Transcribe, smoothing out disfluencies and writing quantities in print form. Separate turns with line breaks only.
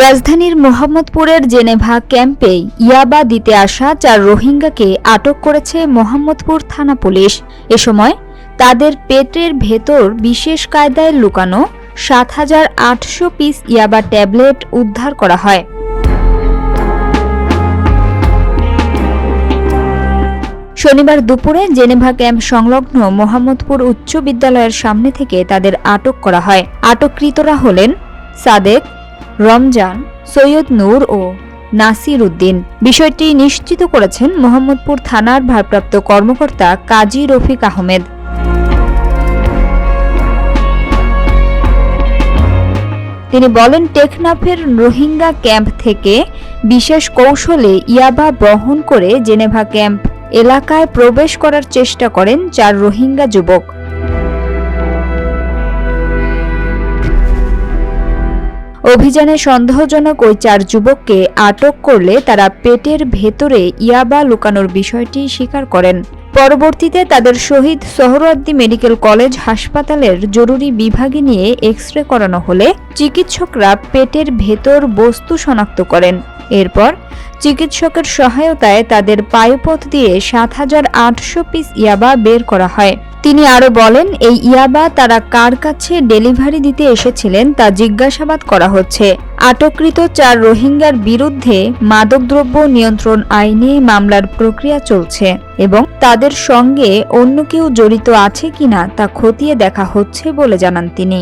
রাজধানীর মোহাম্মদপুরের জেনেভা ক্যাম্পে ইয়াবা দিতে আসা 4 রোহিঙ্গাকে আটক করেছে মোহাম্মদপুর থানা পুলিশ। এ সময় তাদের পেটের ভেতর বিশেষ কায়দায় লুকানো ৭,৮০০ পিস ইয়াবা ট্যাবলেট উদ্ধার করা হয়। শনিবার দুপুরে জেনেভা ক্যাম্প সংলগ্ন মোহাম্মদপুর উচ্চ বিদ্যালয়ের সামনে থেকে তাদের আটক করা হয়। আটককৃতরা হলেন সাদেক, রমজান, সৈয়দ নূর ও নাসির উদ্দিন। বিষয়টি নিশ্চিত করেছেন মোহাম্মদপুর থানার ভারপ্রাপ্ত কর্মকর্তা কাজী রফিক আহমেদ। তিনি বলেন, টেকনাফের রোহিঙ্গা ক্যাম্প থেকে বিশেষ কৌশলে ইয়াবা বহন করে জেনেভা ক্যাম্প এলাকায় প্রবেশ করার চেষ্টা করেন 4 রোহিঙ্গা যুবক। অভিযানে সন্দেহজনক ওই 4 যুবককে আটক করলে তারা পেটের ভেতরে ইয়াবা লুকানোর বিষয়টি স্বীকার করেন। পরবর্তীতে তাদের শহীদ সোহরাওয়ার্দী মেডিকেল কলেজ হাসপাতালের জরুরি বিভাগে নিয়ে এক্স-রে করানো হলে চিকিৎসকরা পেটের ভেতর বস্তু শনাক্ত করেন। এরপর চিকিৎসকের সহায়তায় তাদের পায়ুপথ দিয়ে ৭,৮০০ পিস ইয়াবা বের করা হয়। তিনি আরো বলেন, এই ইয়াবা তারা কার কাছে ডেলিভারি দিতে এসেছিলেন তা জিজ্ঞাসাবাদ করা হচ্ছে। আটককৃত 4 রোহিঙ্গার বিরুদ্ধে মাদকদ্রব্য নিয়ন্ত্রণ আইনে মামলার প্রক্রিয়া চলছে এবং তাদের সঙ্গে অন্য কেউ জড়িত আছে কিনা তা খতিয়ে দেখা হচ্ছে বলে জানান তিনি।